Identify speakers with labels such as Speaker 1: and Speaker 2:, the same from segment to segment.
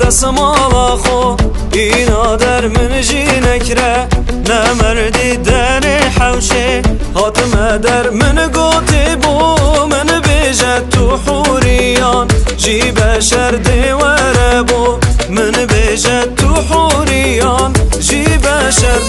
Speaker 1: سمالا خو اینا در من جی نکره نمردی در حوشه حاتمه در من گوتی بو من بیجد تو حوریان جی بشر دیوره بو من بیجد تو حوریان جی بشر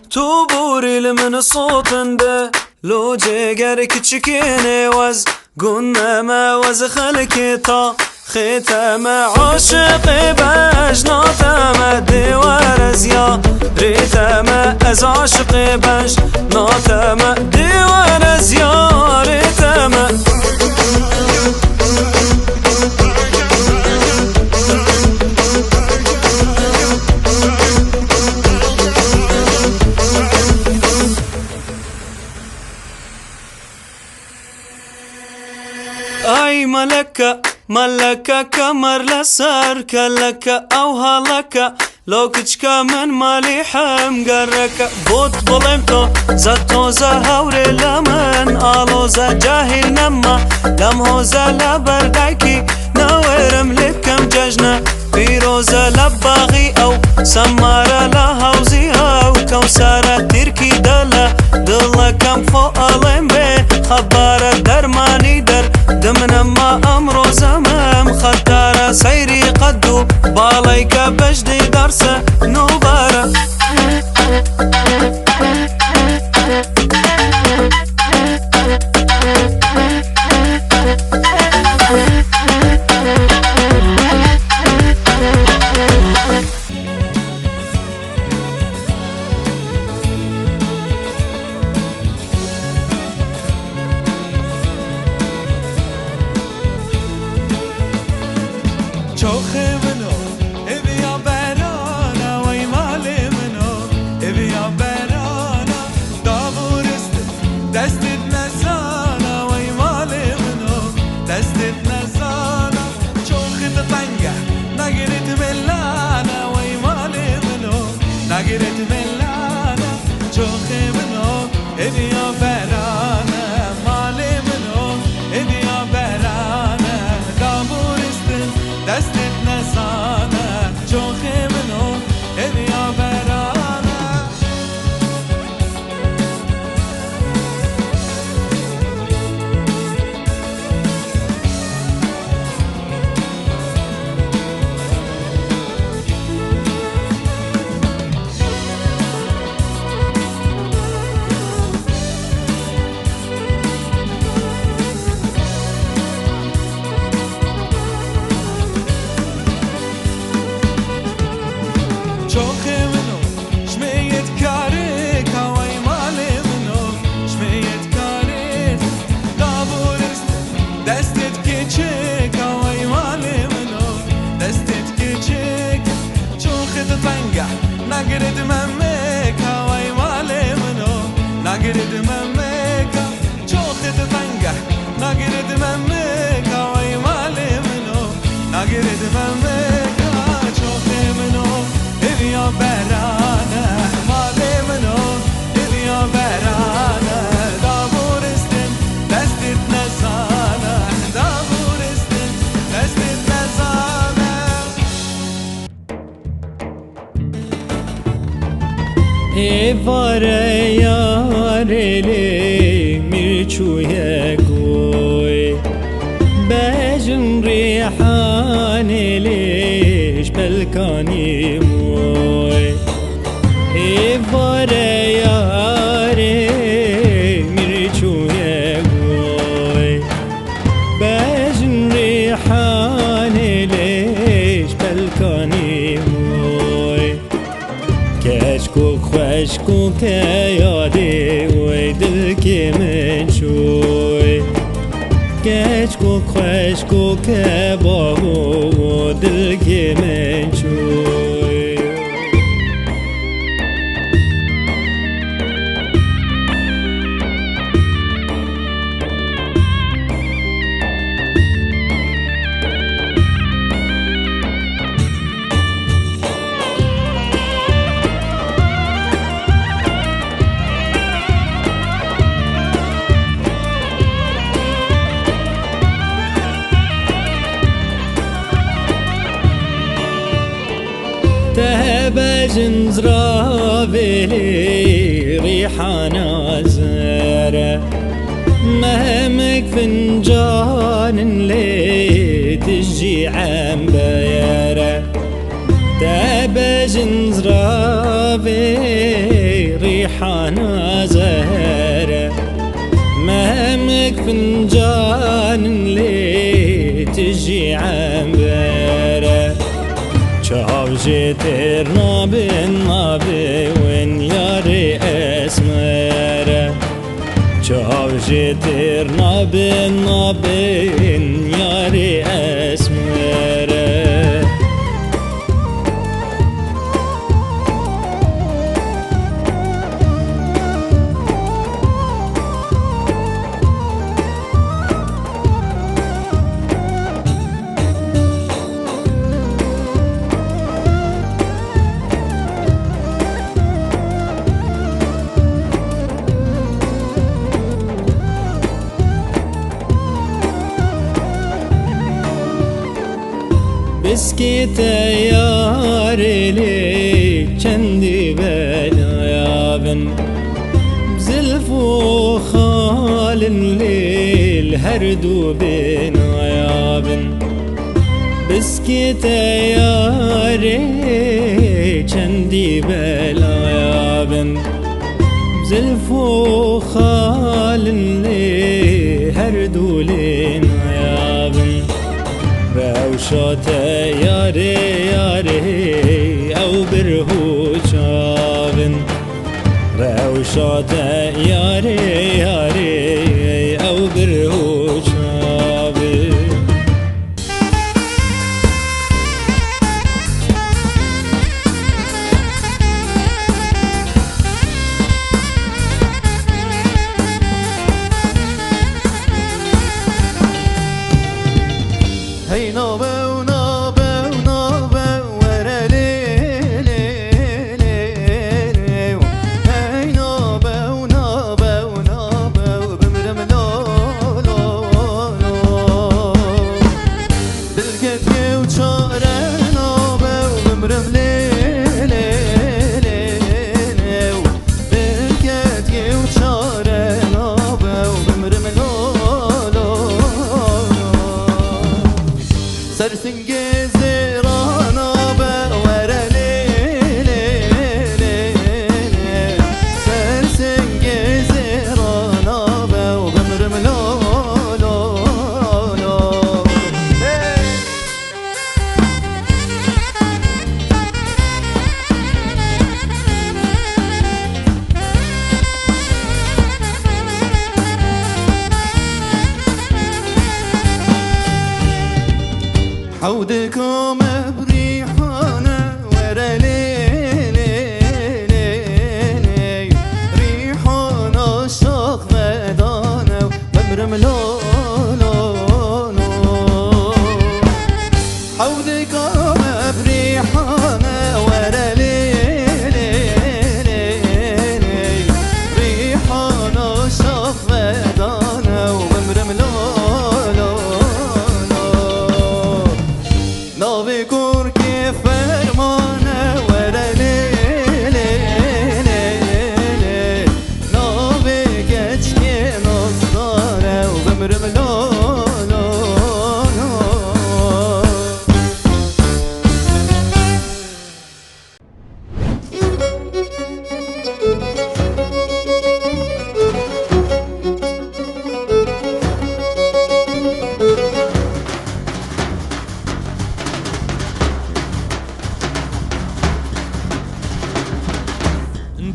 Speaker 1: تو بوریل من صوتنده لو جگر کچکینه وز گنما وز خلکی تا ختم عاشق بجناتم دیوار از یا ریتم از عاشق بجناتم دیوار از یا ریتم أي ملكة كمر لسر كلك أو هلكة لو كتشكا من مالي حم قرك بوت بلمتو زتو زهوري لمن آلو جاهل نما لمهوزة لبردايكي نويرم لكم ججنة فيروزة لباغي أو سمارة لهوزي أو كوسارة تركي دلا كم فوق بي خبارة درماني در دمنا ما أمرو زمام خدارة سيري قدو باليك بجدي درسة نوبارة
Speaker 2: چوخه منو بیا برانا وای مال منو بیا برانا داورست دستت نزانا وای مال منو دستت نزانا چوخه تطنگه نگرت ملانا وای مال منو نگرت ملانا چوخه منو بیا برانا مال منو بیا برانا داورست دستت نزانه چوخه منو بیا برانه چوخه منو شمیت کاره کوای مال منو شمیت کاره داورست دستت کچه کوای مال منو دستت کچه چوخه تطنگه نگرد ممه کوای مال منو نگرد ممه چوخه تطنگه نگرد ممه کوای مال منو نگرد ممه چوخه منو بیا برانه مال منو بیا برانه داورستن دستت نزانه داورستن دستت نزانه
Speaker 3: ایواره یارلی میرچوی گوی بجن ریحانی لیش بلکانی موی ایواره یاری میرچوی گوی بجن ریحانی لیش بلکانی موی کشکو خشکو که یادی وی دل که من شوی کشکو خشکو که باغو دل که من شوی بجن زرابلي ريحانا زارة مهمك فنجان لي تجي عم بيارة تبجن زرابلي ريحانا زارة مهمك فنجان لي تجي عم بيارة شاوجي ترنا بالنابي وين ياري اسمره شاوجي ترنا بالنابي وين ياري اسمره بسكيت ياري لي كندي بلايابن بزلفو خال الليل هردو بين عيابن بسكيت ياري كندي بلايابن بزلفو خال الليل هردو لين عيابن روشات ياري ياري أو برهو شابن روشات ياري ياري أو برهو شابن
Speaker 1: هي نوبة ونوبة ونوبة ورا ليلي هي نوبة ونوبة ونوبة وبمرم لولو بالكتف وشارة نوبة وبمرم ليلي بالكتف وشارة نوبة وبمرم لولو سرسنجز رانا ورا ليلي سرسنجز رانا وبمرم لولو عودكم بريحانة ورا ليلي ريحانة شوق مدانة وبمرم لولو عودكم بريحانة ورا ليلي ريحانة شوق مدانة وبمرم لولو ناوی کور که فرمانه ورا لیلی ناوی کچ که نصداره و بمرم لولو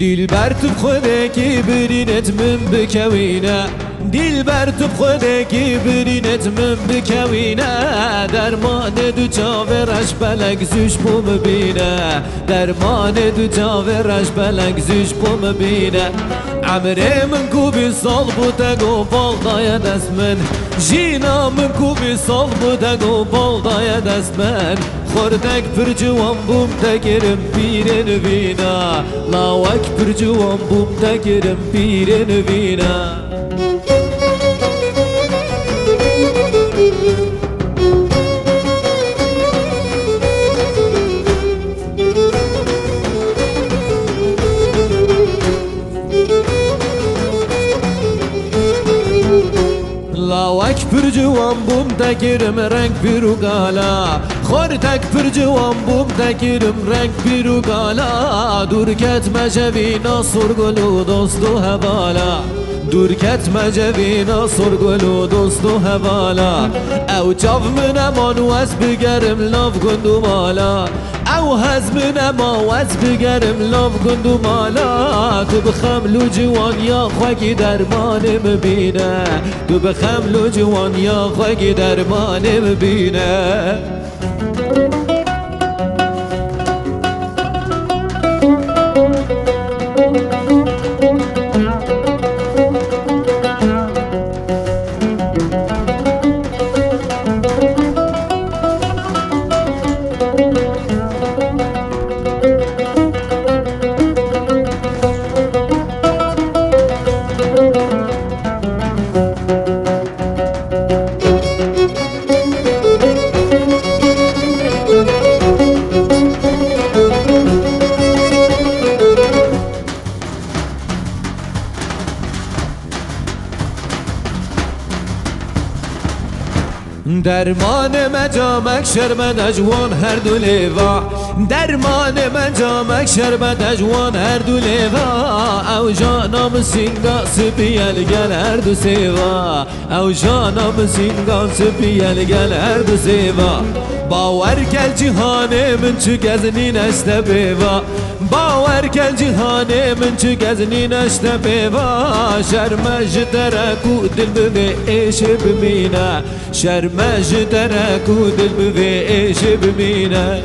Speaker 4: دلبر تو خودکی برینت من بکوینه دلبر تو خودکی برینت من بکوینه درمان دو چاورش بلک زوش بو مبینه درمان دو چاورش بلک زوش بو مبینه عمره من کوبی سال بوده گو بالدای دست من جینا من کوبی سال بوده گو بالدای دست من خوردک پر جوان بوم تگرم پیرن وینا لاوک پر جوان بوم تگرم پیرن وینا جوان بوم تکرم رنگ پیرو گالا خور تک پر جوان بوم تکرم رنگ پیرو گالا دور کت مجوینا سرگل و دوست و هوالا دور کت مجوینا سرگل و دوست و هوالا او چاو من امان و از بگرم لاف گندو مالا او هزم اما و از بگرم لاف گندو مالا تو بخملو جوان یا خوگی درمانم بینه تو بخملو جوان یا خوگی درمانم بینه درمان من جامک شربت جوان هر دو لیوا درمان من جامک شربت جوان هر دو لیوا او جانم سینگا سپیل گل هر دو سیوا او جانم سینگا سپیل گل هر دو سیوا باور کل جهان من چو گزنی نشت بیوا باور کل جهان من چو گزنی نشت بیوا شرمش درکو دل بوی ایش بمینه شرمش درکو دل بوی ایش بمینه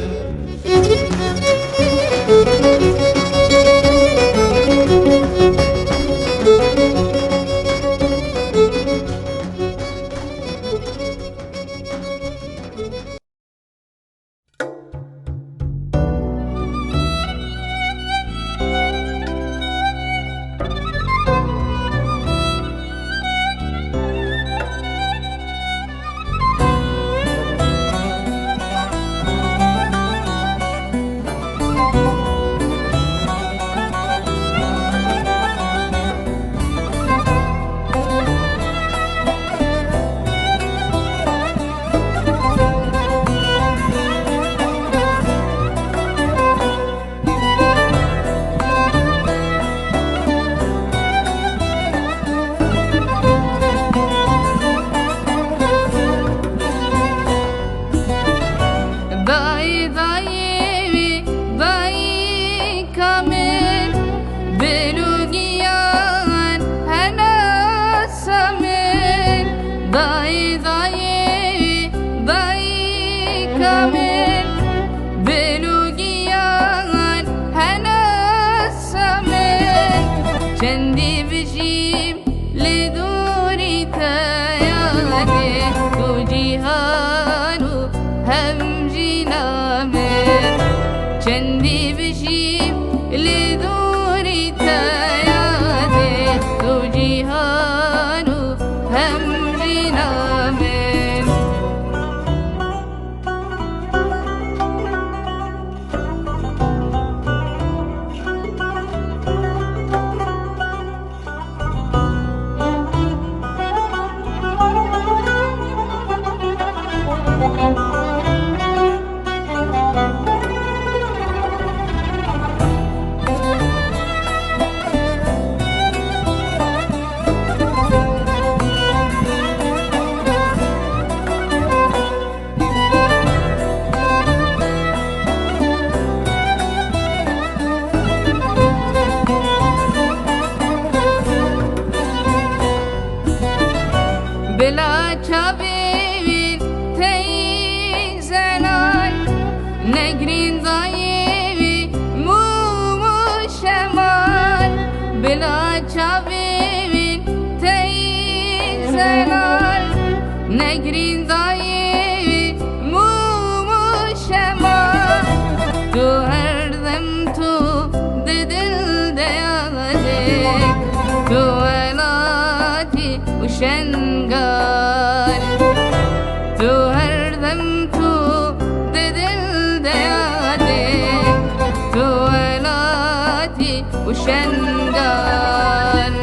Speaker 5: وشنگال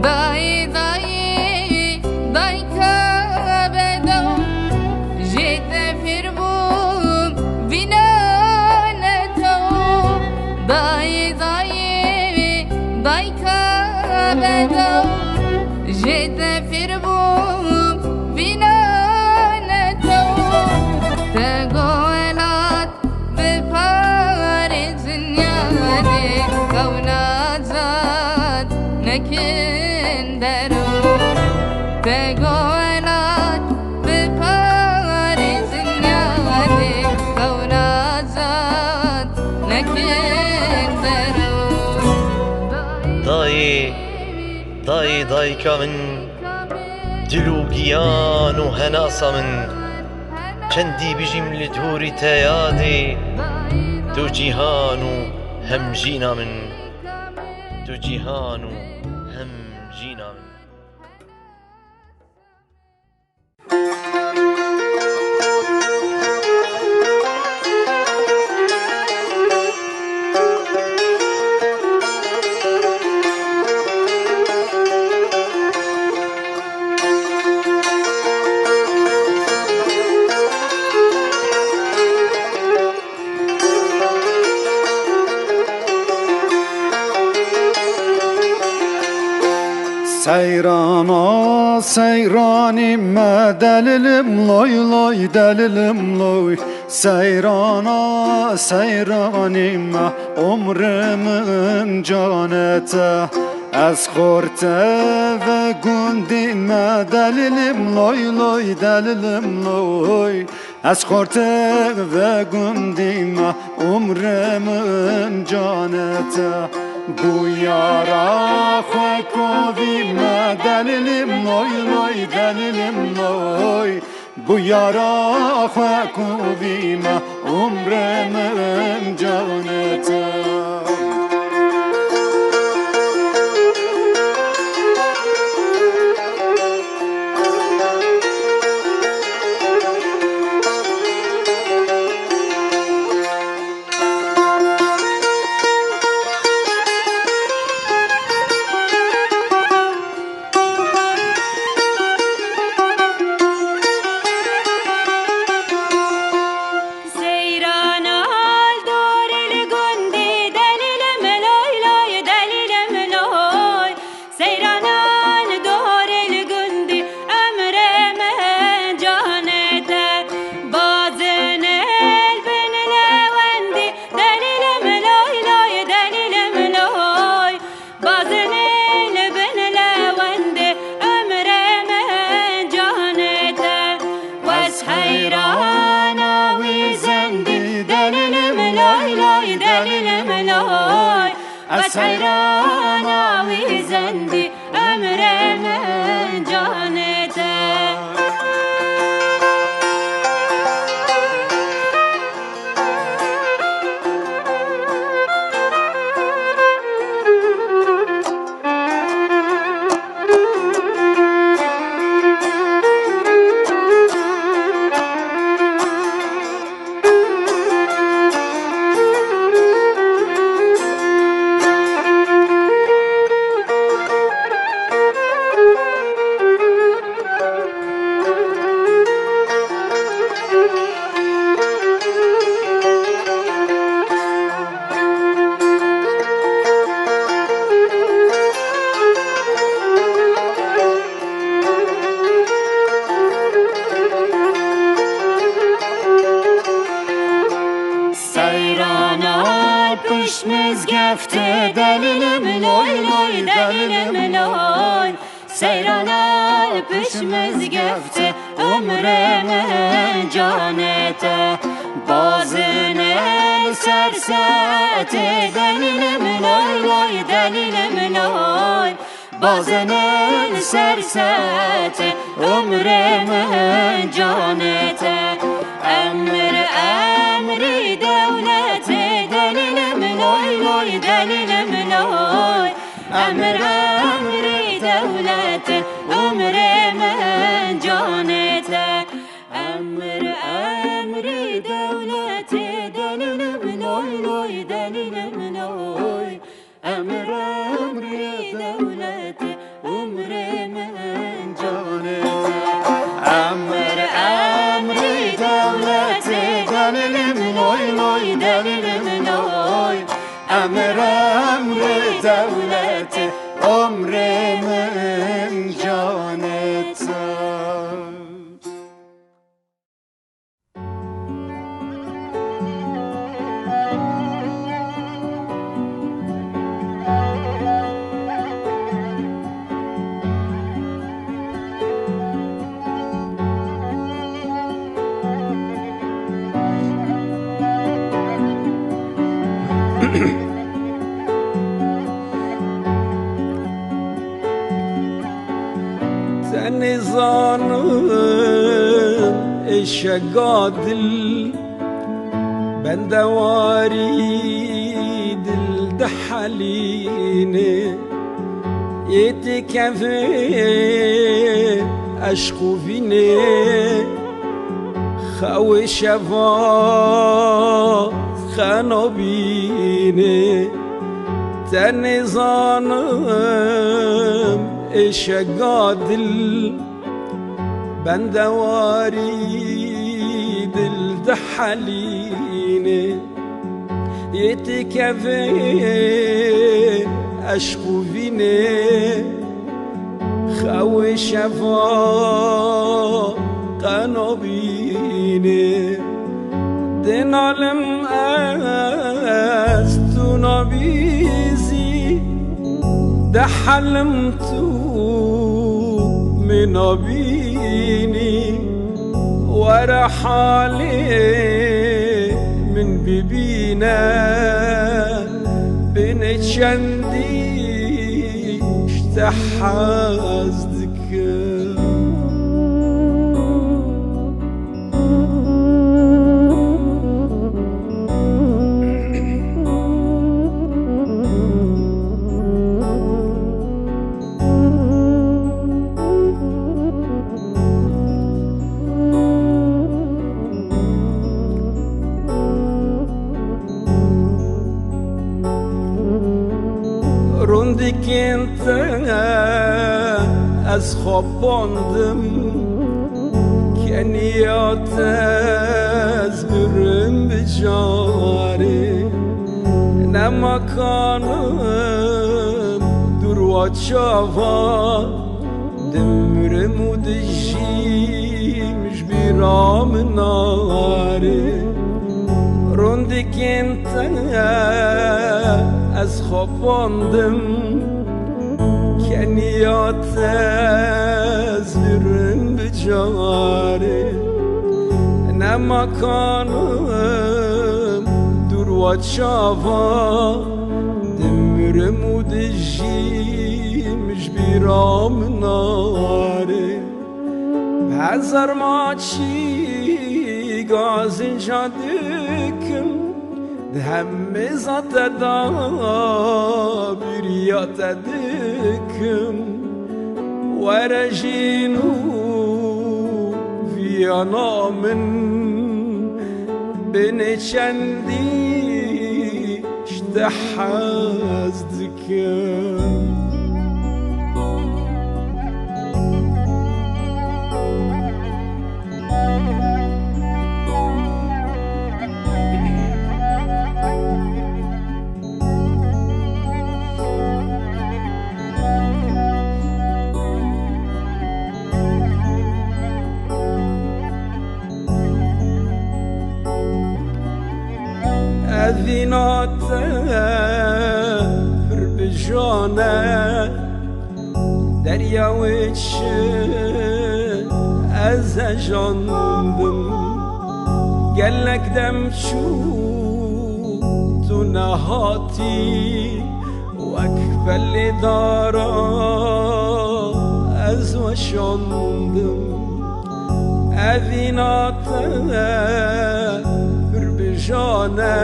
Speaker 5: دای دای دای Vajka bedau Jete firbum Vinanetou Te goelat Beparizin yani Kaunazat Nekinderu Te goelat Beparizin yani Kaunazat Nekinderu
Speaker 6: دای من دلوگیان و هناسا من چندی بجیم لدوری تیادی دو جیهان و هم جینا من دو جیهان و هم جینا من
Speaker 7: Seyrana seyranime delilim loy loy delilim loy Seyrana seyranime umrimin canete Ez korte ve gundime delilim loy loy delilim loy Ez korte ve gundime umrimin canete Bu yara kovime delilim loy loy delilim loy Bu yara kovime umremin canete
Speaker 5: Seyrana vizendi ömreme canete
Speaker 7: Pişmiz gefte delilim loy loy delilim loy
Speaker 5: Seyrana pişmiz gefte ömreme canete Bazını sersete delilim loy loy delilim loy Bazını sersete ömreme canete Emri devlete delilim loy loy delilim loy Emri devlete ömreme canete Emri devlete delilim loy loy delilim loy Emri devlete ömreme canete Emri devlete delilim loy loy delilim loy Emri devlete
Speaker 7: ömrümün caneti.
Speaker 1: Tenizanım eşe gadil bende vari dilde halini yeti kefi aşku fini خاوي شفا خانوبيني تاني ظانم إيش قادل بندواري دل دحليني يتكفي أشكو فيني خاوي شفا قنوبيني دين علم أستنا بيزي ده حلمتو من أبيني ورا حالي من ببينا بنت شندي اشتحازدك روندك انت از خواب باندم کنیات از برم بجاره نمکانم دور و چاوا دمرم و دجیمش بیرام ناره روندك انت از خواب باندم کنیات از برم بجاره نمکانم دور و چاوا دمرم و دجیمش بیرام ناره هزار ماچی گازین جادکم هم زات دا بریات دکم ورجینو ویانا من بین چندی اشتحاز دکم أذنات بربجانة دريا وش از جاندم قالك دمشو تو نهاتي واكفل دارا از وشاندم أذنات بربجانة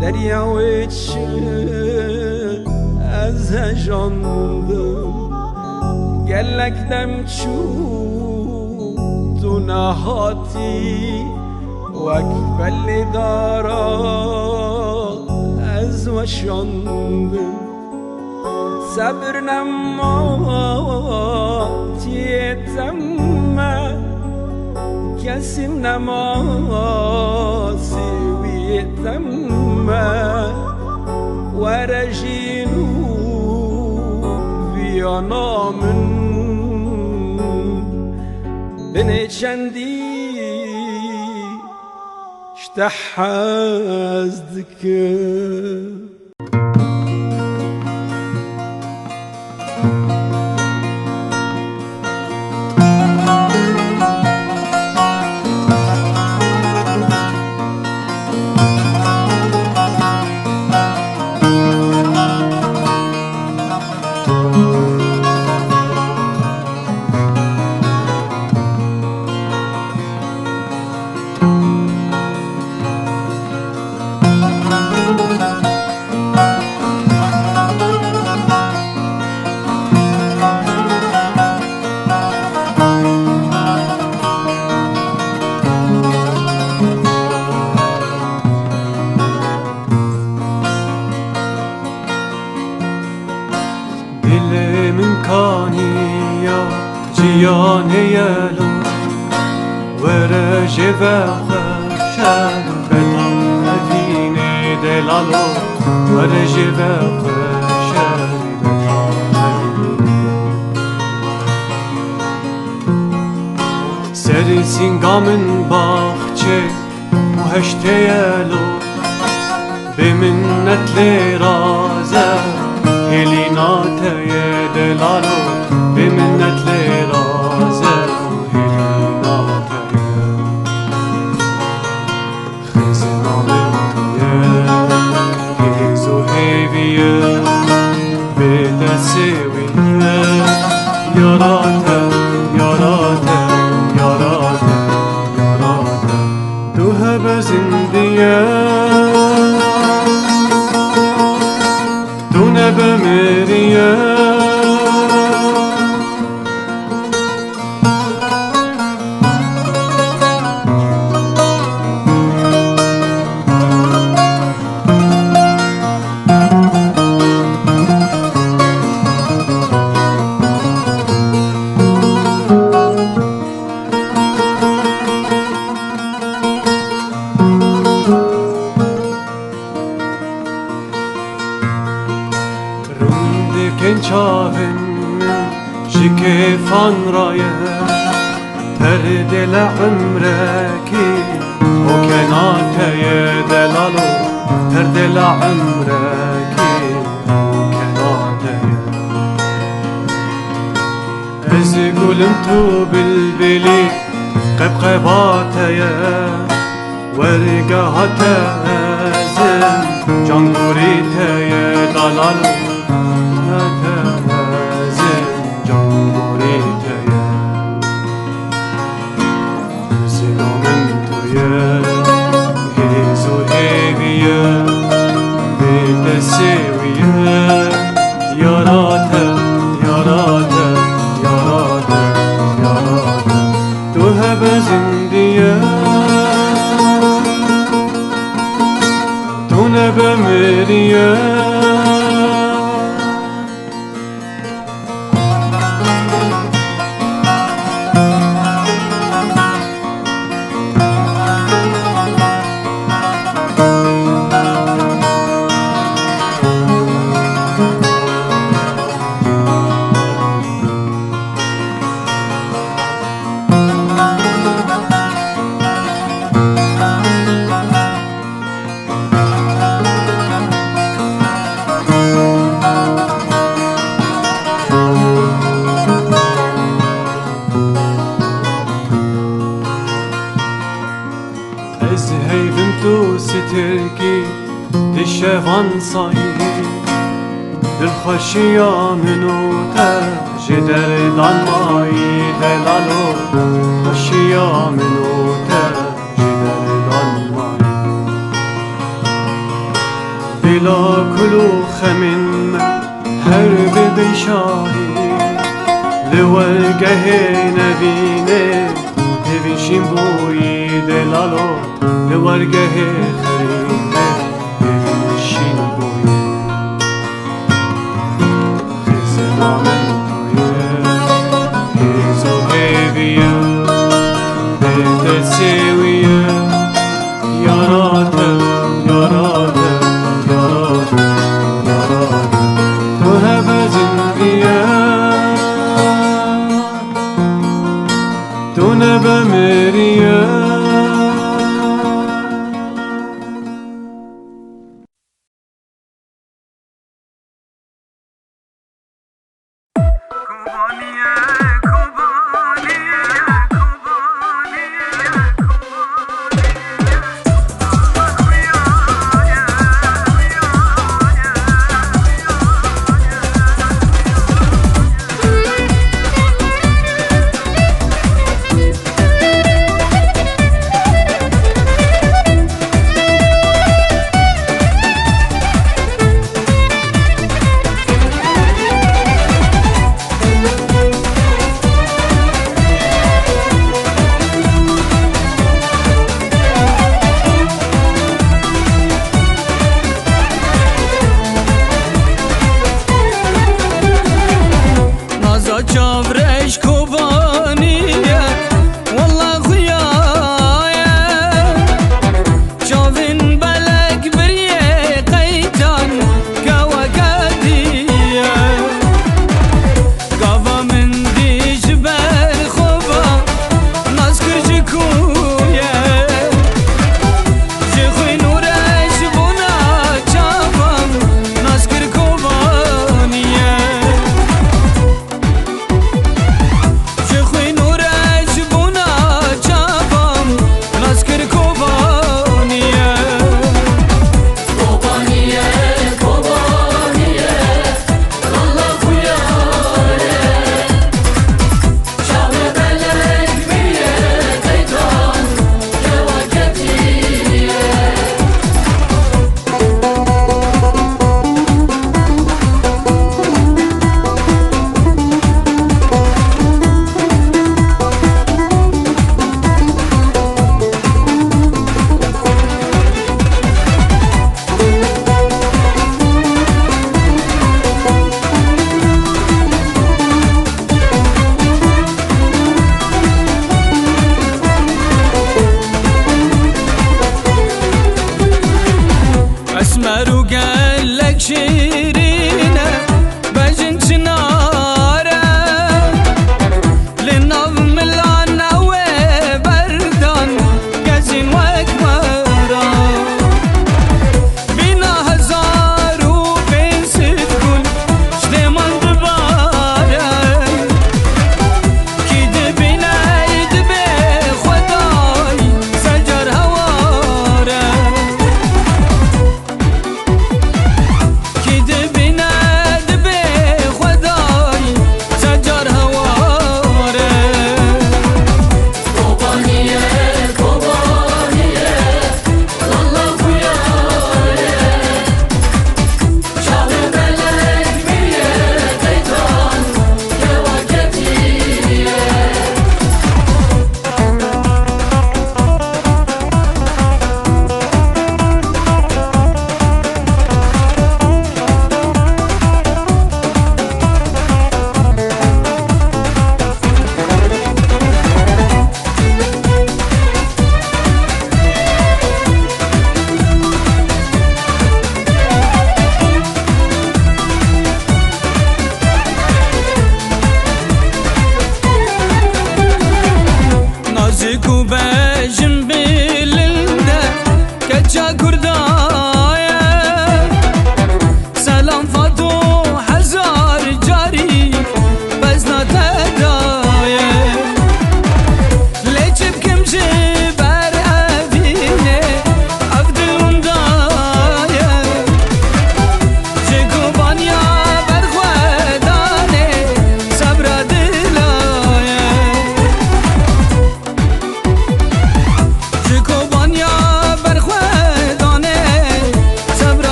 Speaker 1: دريا وش از جاندم قالك دمشو تو نهاتي واكفل دارا از وشاندم صبر نماتي تمه كسم نماسي ويتمه ورجينو جیانا من بنی چندی اشتحزدك
Speaker 2: من كانيا جيان يلو ورجب خشن بدم أديني دلالو ورجب خشن بدم أديني سر سنگامن باخچه وهشته يلو بمنت لرازه هلينات يا دلالو بمنت لرازه هلينات يا خزنا منتيا هيزو هيبيا بتسويا ياراتا ياراتا ياراتا ياراتا دوها بزنديا بمريا كنشافن شكيفان رايه تردل عمركي وكنات يا دلالو تردل عمركي وكنات از قولم تو بالبلي قبقبات يا ورقهات ازم جانقوريت يا دلالو از هیبم تو سترگی دشوان سایی دلخوشیا منو تج دردان مایی دلالو خوشیا منو تج دردان مایی بلا کلو خمین هر بدی شاهی لورگه نبینه ببینشیم بوی دلالو لورگه خریده ببینشیم بوی خزنا من تویه هیزو هیویه بتسویه یاراته یاراته یاراته یاراته تو هبه زندیه
Speaker 1: قربانی